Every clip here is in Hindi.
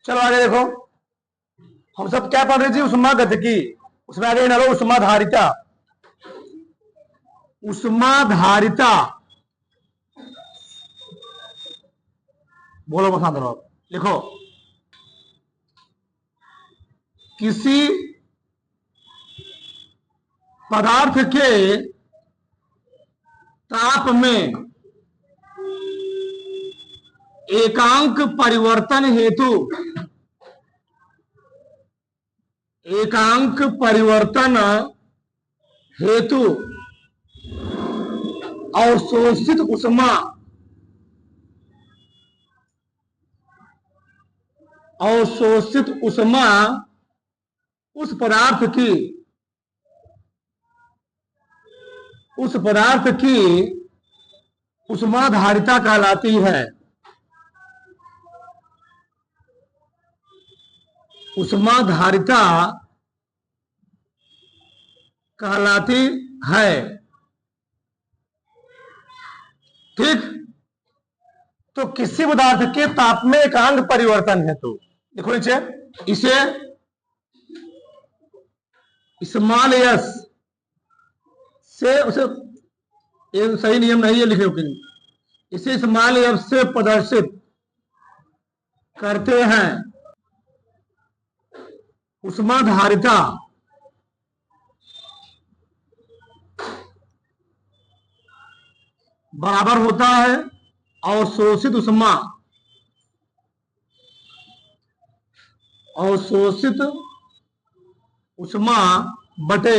चलो आगे देखो, हम सब क्या पढ़ रहे थे? उष्मा गतिकी। उसमें आगे डालो उष्मा धारिता। उष्मा धारिता, बोलो बता दो, लिखो। किसी पदार्थ के ताप में एकांक परिवर्तन हेतु, एकांक परिवर्तन हेतु अवशोषित उष्मा, अवशोषित उष्मा उस पदार्थ की, उस पदार्थ की उष्मा धारिता कहलाती है। उष्मा धारिता कहलाती है। ठीक, तो किसी पदार्थ के ताप में एकांक परिवर्तन है तो देखो नीचे, इसे स्मॉल एस से, उसे ये सही नियम नहीं है लिखे हो, इसे स्मॉल एफ से प्रदर्शित करते हैं। उष्मा धारिता बराबर होता है अवशोषित उष्मा, अवशोषित उष्मा बटे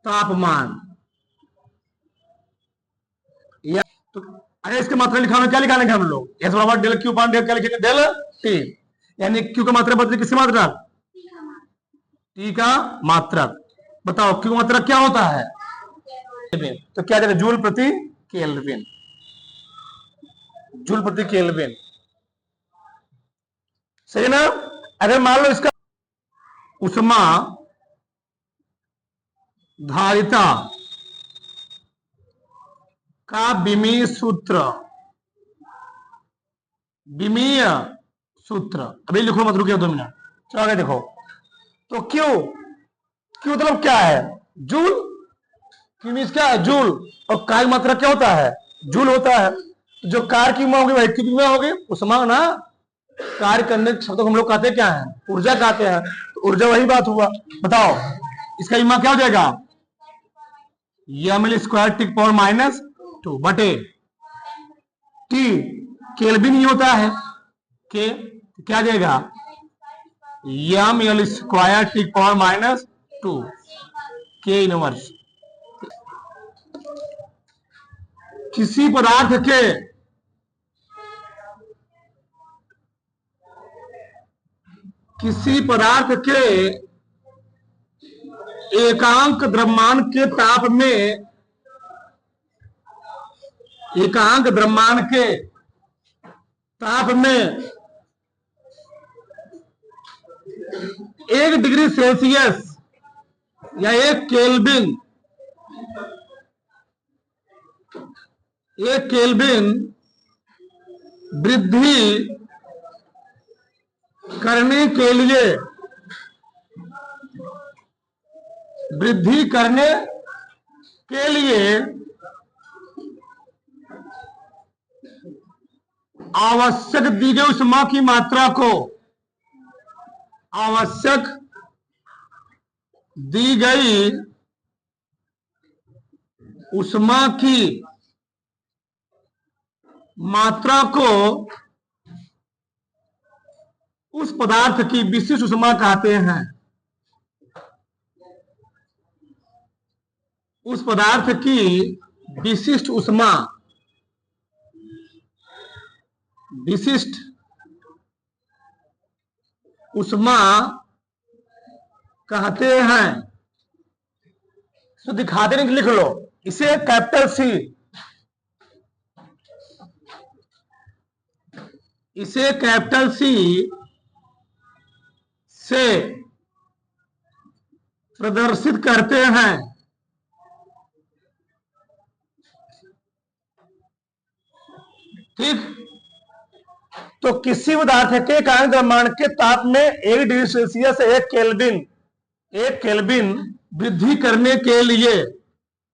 तापमान। या तो अरे इसके मात्रा लिखा, क्या लिखा हम लोग? एस बराबर डेल क्यू पान डेल, क्या लिखेंगे? डेल टी, यानी क्यू का मात्रा बदले किसकी मात्रा? टी का मात्रा। बताओ क्यू का मात्रा क्या होता है? तो क्या जाएगा? जूल प्रति केल्विन, जूल प्रति केल्विन, सही ना? अगर मान लो इसका उष्मा धारिता का विमीय सूत्र, विमीय सूत्र, अभी लिखो मत, रुकिए 2 मिनट, चलो आगे देखो। तो क्यू, क्यू मतलब क्या है? जूल, क्यू मीन्स क्या है? जूल। और कार्य मात्रा क्या होता है? जूल होता है। जो कार्य की होगी वही की होगी उष्मा ना। कार्य करने शब्द को हम लोग कहते क्या है? ऊर्जा कहते हैं। तो ऊर्जा वही बात हुआ। बताओ इसका इमा क्या हो जाएगा? ml स्क्वायर टिक पावर -2 बटे टी, केल्विन ही होता है के, क्या जाएगा? ml स्क्वायर टिक पावर -2 के इनवर्स। किसी पदार्थ के एकांक द्रव्यमान के ताप में, एकांक द्रव्यमान के ताप में 1 डिग्री सेल्सियस या 1 केल्विन, 1 केल्विन वृद्धि करने के लिए, वृद्धि करने के लिए आवश्यक दी गई उष्मा की मात्रा को, आवश्यक दी गई उष्मा की मात्रा को उस पदार्थ की विशिष्ट उष्मा कहते हैं। उस पदार्थ की विशिष्ट उष्मा, विशिष्ट उष्मा कहते हैं। तो दिखाते नहीं, लिख लो इसे कैपिटल सी, इसे कैपिटल सी से प्रदर्शित करते हैं। ठीक, तो किसी पदार्थ के एकांक द्रव्यमान के ताप में 1 डिग्री सेल्सियस 1 केल्विन वृद्धि करने के लिए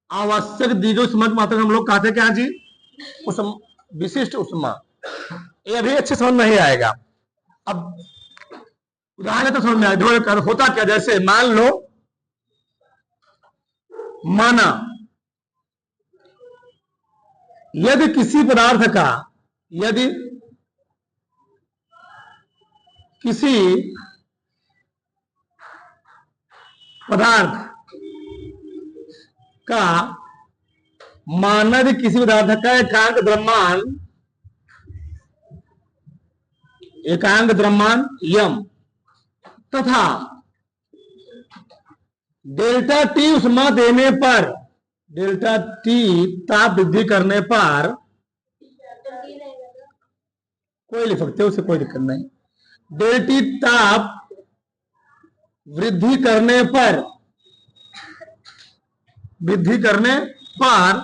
आवश्यक दी गई उष्मा की मात्रा हम लोग कहते हैं क्या जी? विशिष्ट उष्मा। ये अभी अच्छे समझ नहीं आएगा, अब उदाहरण तो समझ में आएगा। होता क्या, जैसे मान लो, माना यदि किसी पदार्थ का, यदि किसी पदार्थ का मानव किसी पदार्थ का एकांक द्रव्यमान यम तथा डेल्टा टी उष्मा देने पर, डेल्टा टी ताप वृद्धि करने पर, कोई लिख सकते हो, उसे कोई दिक्कत नहीं। डेल्टा टी ताप वृद्धि करने पर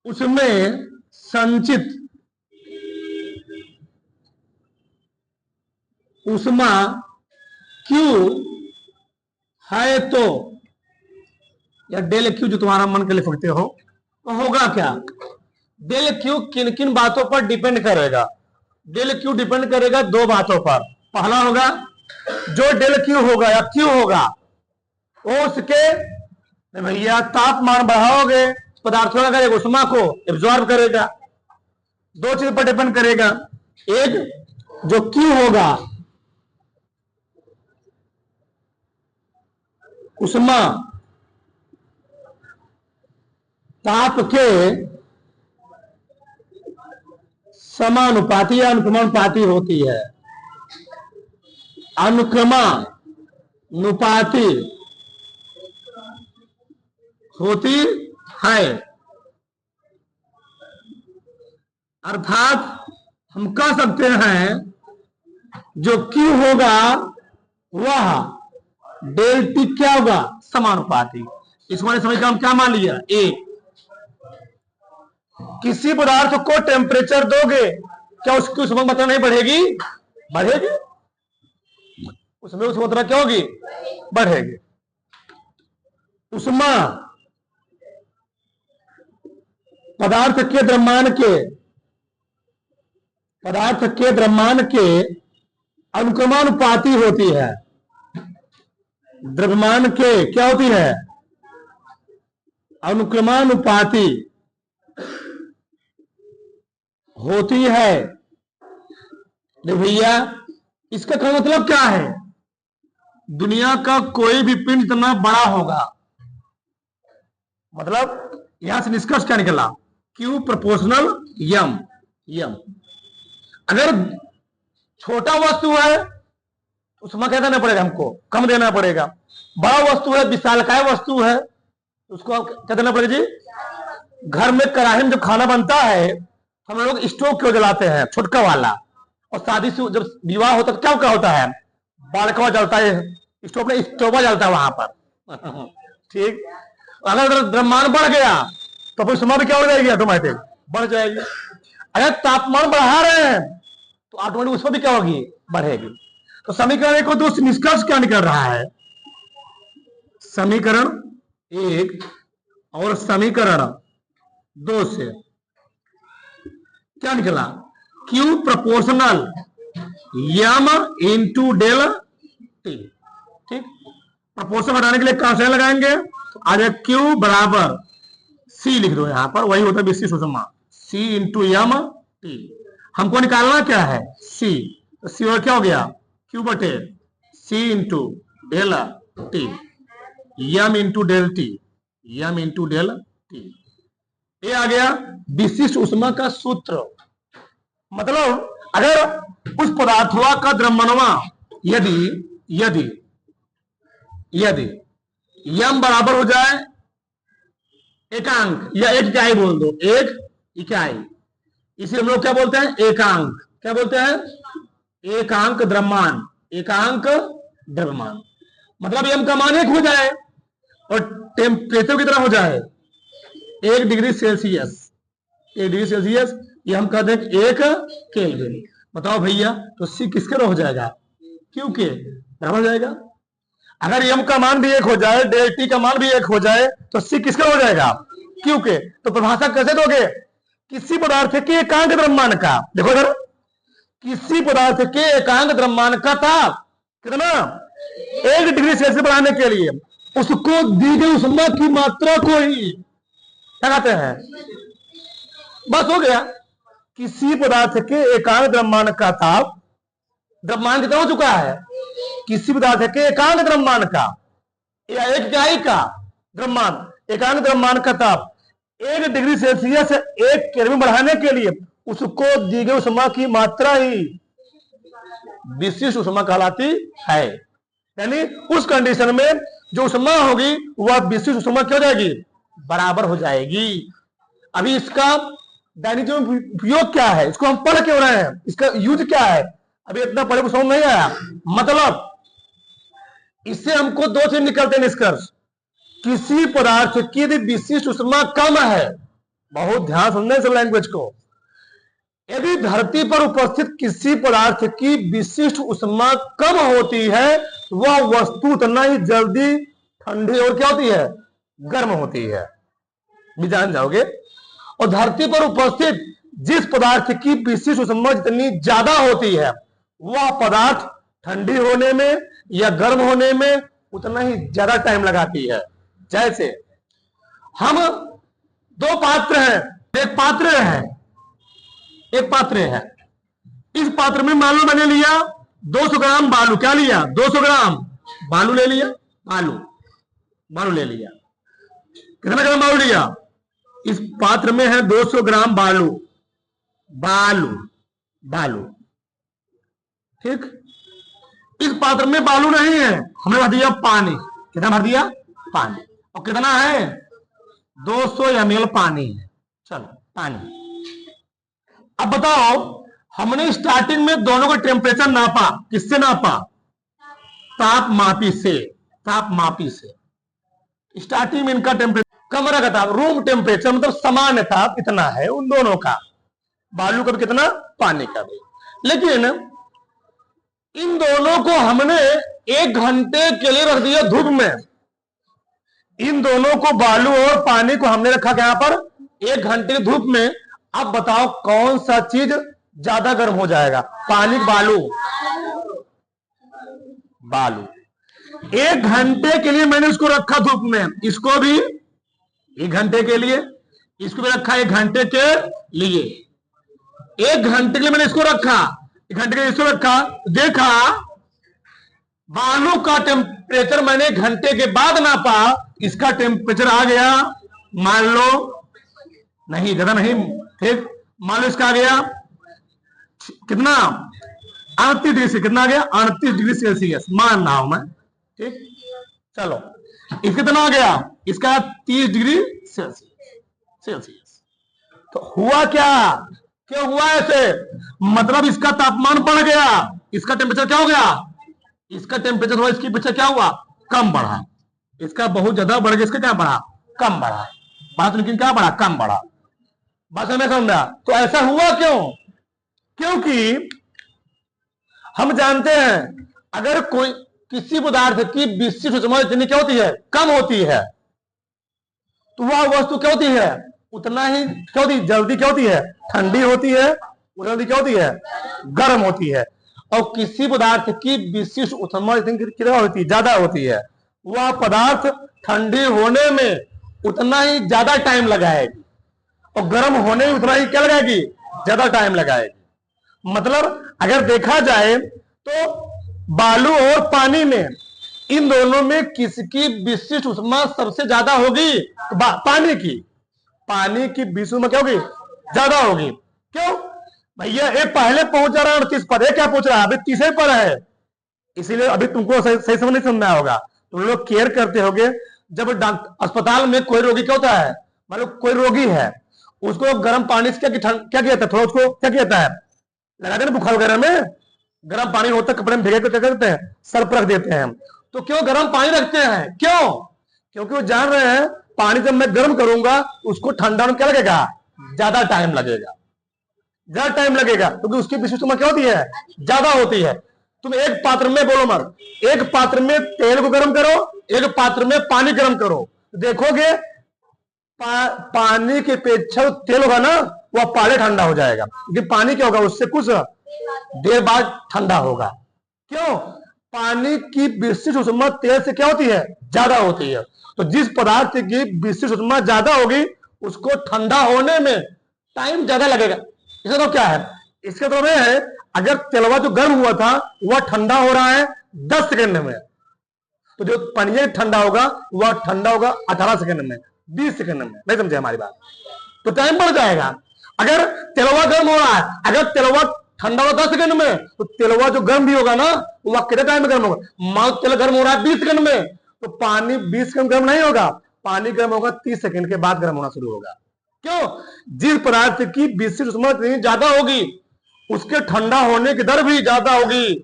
उसमें संचित उष्मा क्यू है तो, या डेल क्यू जो तुम्हारा मन के लिख सकते हो, तो होगा क्या? डेल क्यू किन किन बातों पर डिपेंड करेगा? डेल क्यू डिपेंड करेगा दो बातों पर। पहला होगा, जो डेल क्यू होगा या क्यू होगा वो उसके भैया तापमान बढ़ाओगे, पदार्थों का उष्मा को एब्जॉर्ब करेगा। दो चीज पर डिपेंड करेगा, एक जो क्यू होगा उष्मा ताप के समानुपाती या अनुक्रमानुपाती होती है। अनुक्रमानुपाती होती है, अर्थात हम कह सकते हैं जो Q होगा वह डेल टी क्या होगा? समानुपाती। इस वाले समय का हम क्या मान लिया? एक, किसी पदार्थ को टेम्परेचर दोगे, क्या उसकी उष्मा मात्रा नहीं बढ़ेगी? बढ़ेगी। उसमें उष्मा मात्रा क्या होगी? बढ़ेगी। उष्मा पदार्थ के द्रव्यमान के अनुक्रमानुपाती होती है। द्रव्यमान के क्या होती है? अनुक्रमानुपाती होती है। देखो भैया, इसका क्या मतलब क्या है? दुनिया का कोई भी पिंड इतना बड़ा होगा, मतलब यहां से निष्कर्ष क्या निकला? Q प्रोपोर्शनल यम। अगर छोटा वस्तु है उसमें क्या देना पड़ेगा? हमको कम देना पड़ेगा। बड़ा वस्तु है, विशालकाय वस्तु है, उसको क्या देना पड़ेगा जी? घर में कढ़ाई में जब खाना बनता है हम लोग स्टोव क्यों जलाते हैं? छोटका वाला। और शादी से जब विवाह होता है क्या क्या होता है? बालकवा जलता है, स्टोव में स्टोवा जलता है वहां पर। ठीक। अगर द्रव्यमान बढ़ गया तो फिर उष्मा भी क्या हो जाएगी? ऑटोमेटिक बढ़ जाएगी। अगर तापमान बढ़ा रहे हैं तो ऑटोमेटिक उष्मा भी क्या होगी? बढ़ेगी। तो समीकरण एक को दो से निष्कर्ष क्या निकल रहा है? समीकरण एक और समीकरण दो से क्या निकला? Q proportional M into del T. ठीक। प्रोपोर्शन हटाने के लिए कहां से लगाएंगे? तो आ जाए Q बराबर C लिख दो, यहां पर वही होता है विशिष्ट उष्मा, C इंटू यम टी। हमको निकालना क्या है? C। तो C और क्या हो गया? Q बटे C into del T, M into del T, M into del T. ये आ गया विशिष्ट उष्मा का सूत्र। मतलब अगर उस पदार्थवा का द्रव्यमानवा यदि यम बराबर हो जाए एकांक, या एक इकाई बोल दो, एक इकाई, इसे हम लोग क्या बोलते हैं? एकांक। क्या बोलते हैं? एकांक द्रव्यमान। एकांक द्रव्यमान मतलब यम का मान 1 हो जाए और टेम्परेचर की तरह हो जाए 1 डिग्री सेल्सियस। 1 डिग्री सेल्सियस ये हम कहते हैं 1 केल्विन। बताओ भैया, तो सी किसके रो हो जाएगा? क्यू के बराबर हो जाएगा। अगर एम का मान भी 1 हो जाए, डेल टी का मान भी 1 हो जाए, तो सी किसका हो जाएगा? क्यू के। तो परिभाषा कैसे दोगे? किसी पदार्थ के एकांक द्रव्यमान का, देखो इधर, किसी पदार्थ के एकांक द्रव्यमान का ताप कितना? 1 डिग्री सेल्सियस बढ़ाने के लिए उसको दी गई ऊष्मा की मात्रा को ही क्या कहते हैं? बस हो गया। किसी पदार्थ के एकांक द्रव्यमान का ताप, द्रव्यमान कितना हो चुका है? किसी पदार्थ के एकांक द्रव्यमान का या एक इकाई का द्रव्यमान, एकांक द्रव्यमान का ताप 1 डिग्री सेल्सियस 1 केल्विन बढ़ाने के लिए उसको दी गई ऊष्मा की मात्रा ही विशिष्ट ऊष्मा कहलाती है। यानी उस कंडीशन में जो ऊष्मा होगी वह विशिष्ट ऊष्मा क्या हो जाएगी? बराबर हो जाएगी। अभी इसका दैनिक जीवन में उपयोग क्या है, इसको हम पढ़ क्यों रहे हैं, इसका यूज क्या है, अभी इतना पढ़े को समझ नहीं आया। मतलब इससे हमको 2 चीज निकलते हैं निष्कर्ष। किसी पदार्थ की यदि विशिष्ट ऊष्मा कम है, बहुत ध्यान सुनने इस लैंग्वेज को, यदि धरती पर उपस्थित किसी पदार्थ की विशिष्ट ऊष्मा कम होती है, वह वस्तु उतना ही जल्दी ठंडी और क्या होती है? गर्म होती है। भी जान जाओगे। और धरती पर उपस्थित जिस पदार्थ की विशिष्ट ऊष्मा जितनी ज्यादा होती है, वह पदार्थ ठंडी होने में या गर्म होने में उतना ही ज्यादा टाइम लगाती है। जैसे हम 2 पात्र हैं, एक पात्र है, इस पात्र में मान लो मैंने लिया 200 ग्राम बालू, क्या लिया? 200 ग्राम बालू ले लिया, बालू ले लिया। कितना ग्राम बालू लिया? इस पात्र में है 200 ग्राम बालू, ठीक। इस पात्र में बालू नहीं है, हमने भर दिया पानी। कितना भर दिया? पानी। और कितना है? 200 ml पानी है। चलो पानी। अब बताओ, हमने स्टार्टिंग में दोनों का टेम्परेचर नापा, किससे नापा? तापमापी से। स्टार्टिंग में इनका टेम्परेचर, कमरा का ताप, रूम टेम्परेचर मतलब सामान्य ताप इतना है उन दोनों का, बालू का भी कितना, पानी का भी। लेकिन इन दोनों को हमने 1 घंटे के लिए रख दिया धूप में। इन दोनों को, बालू और पानी को हमने रखा यहां पर 1 घंटे धूप में। अब बताओ कौन सा चीज ज्यादा गर्म हो जाएगा? पानी, बालू। 1 घंटे के लिए मैंने इसको रखा धूप में, इसको भी 1 घंटे के लिए, इसको भी रखा 1 घंटे के लिए। 1 घंटे के लिए मैंने इसको रखा, 1 घंटे के लिए इसको रखा। देखा बालू का टेम्परेचर मैंने 1 घंटे के बाद नापा, इसका टेम्परेचर आ गया, मान लो नहीं, ज्यादा नहीं, ठीक, मान लो इसका आ गया कितना? 38 डिग्री से, कितना आ गया? 38 डिग्री सेल्सियस मान रहा हूं मैं, ठीक। चलो इसका कितना आ गया? इसका 30 डिग्री सेल्सियस। तो हुआ क्या? क्यों हुआ ऐसे? मतलब इसका तापमान बढ़ गया, इसका टेम्परेचर क्या हो गया? इसका टेम्परेचर हुआ, इसकी टेम्परेचर क्या हुआ? कम बढ़ा। इसका बहुत ज्यादा बढ़ गया, इसका क्या बढ़ा? कम बढ़ा। बात लेकिन क्या बढ़ा? कम बढ़ा। बात में समझा? तो ऐसा हुआ क्यों? क्योंकि हम जानते हैं अगर कोई किसी पदार्थ की विशिष्ट ऊष्मा जितनी क्या होती है? कम होती है, तो वह वस्तु क्या होती है? उतना ही क्या होती? जल्दी क्या होती है? ठंडी होती है, जल्दी क्या होती है? गर्म होती है। और किसी पदार्थ की विशिष्ट ऊष्मा जितनी क्या होती है? ज्यादा होती है, वह पदार्थ ठंडी होने में उतना ही ज्यादा टाइम लगाएगी और गर्म होने में उतना ही क्या लगाएगी? ज्यादा टाइम लगाएगी। मतलब अगर देखा जाए तो बालू और पानी में, इन दोनों में किसकी विशिष्ट ऊष्मा सबसे ज्यादा होगी? पानी की विशिष्ट ऊष्मा क्या होगी? ज्यादा होगी। क्यों भैया? ये पहले पहुंच रहा है 38 पर, क्या पहुंच रहा है? अभी 30 पर है, इसीलिए अभी तुमको सही समझ नहीं समझना होगा। तुम लोग केयर करते होगे, जब अस्पताल में कोई रोगी क्या होता है, मतलब कोई रोगी है, उसको गर्म पानी से क्या किया था? थोड़ा उसको क्या किया है? लगाते हैं बुखार वगैरह में, गर्म पानी होता है, कपड़े में भिगे क्या करते हैं? सर पर रख देते हैं। तो क्यों गर्म पानी रखते हैं? क्यों? क्योंकि वो जान रहे हैं पानी जब मैं गर्म करूंगा उसको ठंडा में क्या लगेगा? ज्यादा टाइम लगेगा। ज्यादा टाइम लगेगा क्योंकि उसकी विशिष्ट ऊष्मा क्या होती है, ज्यादा होती है। तुम एक पात्र में, बोलो मत, एक पात्र में तेल को गर्म करो, एक पात्र में पानी गर्म करो, देखोगे पानी की अपेक्षा तेल होगा ना वह पहले ठंडा हो जाएगा, क्योंकि पानी क्या होगा उससे कुछ देर बाद ठंडा होगा। क्यों? पानी की विशिष्ट ऊष्मा तेल से क्या होती है, ज्यादा होती है। तो जिस पदार्थ की विशिष्ट ऊष्मा ज्यादा होगी उसको ठंडा होने में टाइम ज्यादा लगेगा। इसका तो क्या है, इसका तो यह है अगर तेलवा जो गर्म हुआ था वह ठंडा हो रहा है 10 सेकंड में, तो जो पानी ठंडा होगा वह ठंडा होगा 18 सेकंड में, 20 सेकंड में। नहीं समझे हमारी बात? तो टाइम बढ़ जाएगा। अगर तेलवा गर्म हो रहा है, अगर तेलवा ठंडा होगा 10 सेकंड में, तो तेलवा जो गर्म भी होगा ना वह कितने टाइम में गर्म होगा? मान तेल गर्म हो रहा है 20 सेकंड में, तो पानी 20 सेकंड गर्म नहीं होगा, पानी गर्म होगा 30 सेकंड के बाद गर्म होना शुरू होगा। क्यों? जिस पदार्थ की विशिष्ट ऊष्मा ज्यादा होगी उसके ठंडा होने की दर भी ज्यादा होगी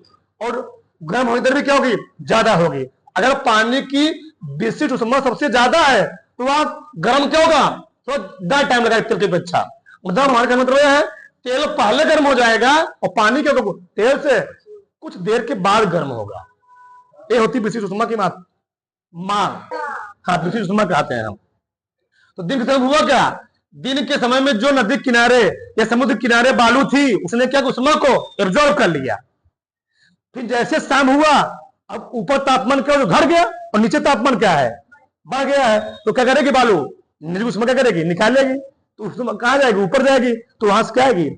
और गर्म होने की दर भी क्या होगी, ज्यादा होगी। अगर पानी की विशिष्ट ऊष्मा सबसे ज्यादा है तो वह गर्म क्या होगा, तो ज्यादा टाइम लगेगा तेल की अपेक्षा। मतलब हमारे कहने का मतलब है तेल पहले गर्म हो जाएगा और पानी क्या होगा, तेल से कुछ देर के बाद गर्म होगा। ये होती विशिष्ट ऊष्मा की मांग। हाँ, विशिष्ट ऊष्मा कहते हैं हम। तो दिन के समय हुआ क्या, दिन के समय में जो नदी किनारे या समुद्र किनारे बालू थी उसने क्या ऊष्मा को एब्जॉर्ब कर लिया। फिर जैसे शाम हुआ, अब ऊपर तापमान क्या घट गया और नीचे तापमान क्या है, बढ़ गया है। तो क्या करेगी बालू, नदी ऊष्मा क्या करेगी, निकालेगी। तो उसमें कहा जाएगी, ऊपर जाएगी, तो वहां से क्या आएगी,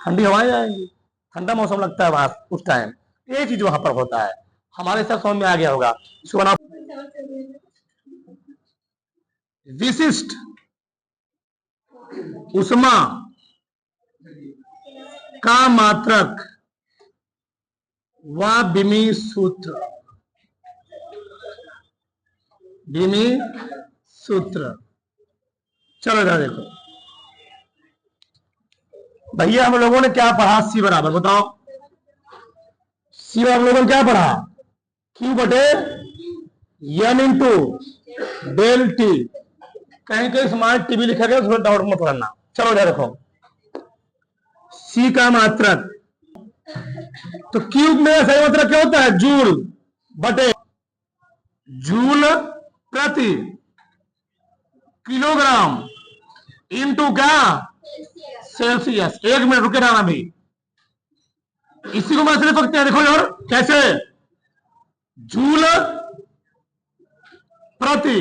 ठंडी हवाएं आएंगी, ठंडा मौसम लगता है वहां उस टाइम। ये चीज वहां पर होता है। हमारे साथ समझ में आ गया होगा। इसको नाम विशिष्ट ऊष्मा का मात्रक व बिमी सूत्र। बिमी सूत्र, चलो इधर देखो भैया, हम लोगों ने क्या पढ़ा, सी बराबर, बताओ सी बराबर लोगों ने क्या पढ़ा, क्यू बटे एन इंटू डेल टी। कहीं कहीं स्मार्ट टीवी लिखा गया, उसमें डाउट मत करना। चलो इधर देखो, सी का मात्रक, तो क्यूब में सही मात्रक क्या होता है, जूल बटे जूल प्रति किलोग्राम इंटू क्या, सेल्सियस। 1 मिनट रुके रहना भी, इसी को मैं लिख सकते हैं। देखो यार कैसे, जूल प्रति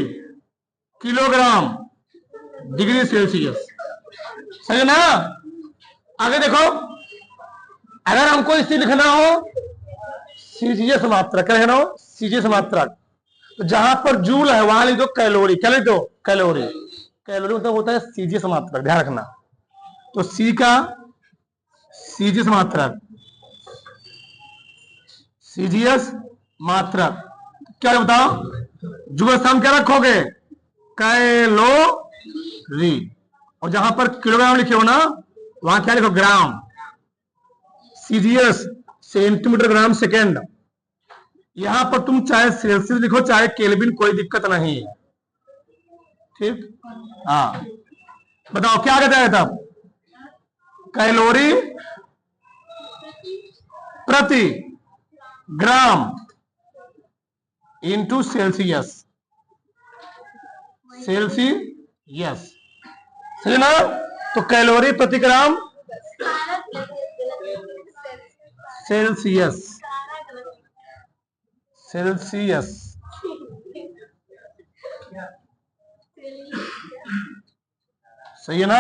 किलोग्राम डिग्री सेल्सियस, सही है ना। आगे देखो, अगर हमको इसी लिखना हो सीजीएस मात्रक, क्या लिखना हो, सीजीएस मात्रक, तो जहां पर जूल है वहां लिख दो कैलोरी। क्या लिख दो, कैलोरी। कैलोरी मतलब होता है सीजीएस मात्रक, ध्यान रखना। तो सी का सीजीएस मात्रक, सीजीएस मात्रक क्या बताओ, जुगल स्थान क्या रखोगे, कैलोरी। और जहां पर किलोग्राम लिखे हो ना वहां क्या लिखो, gram. CGS centimetre gram second. यहां पर तुम चाहे सेल्सियस लिखो चाहे केल्विन, कोई दिक्कत नहीं, ठीक। हाँ बताओ क्या कहता है तब, कैलोरी प्रति ग्राम इंटू सेल्सियस, सेल्सियस, सही ना। तो कैलोरी प्रति ग्राम सेल्सियस, सेल्सियस, सही है ना।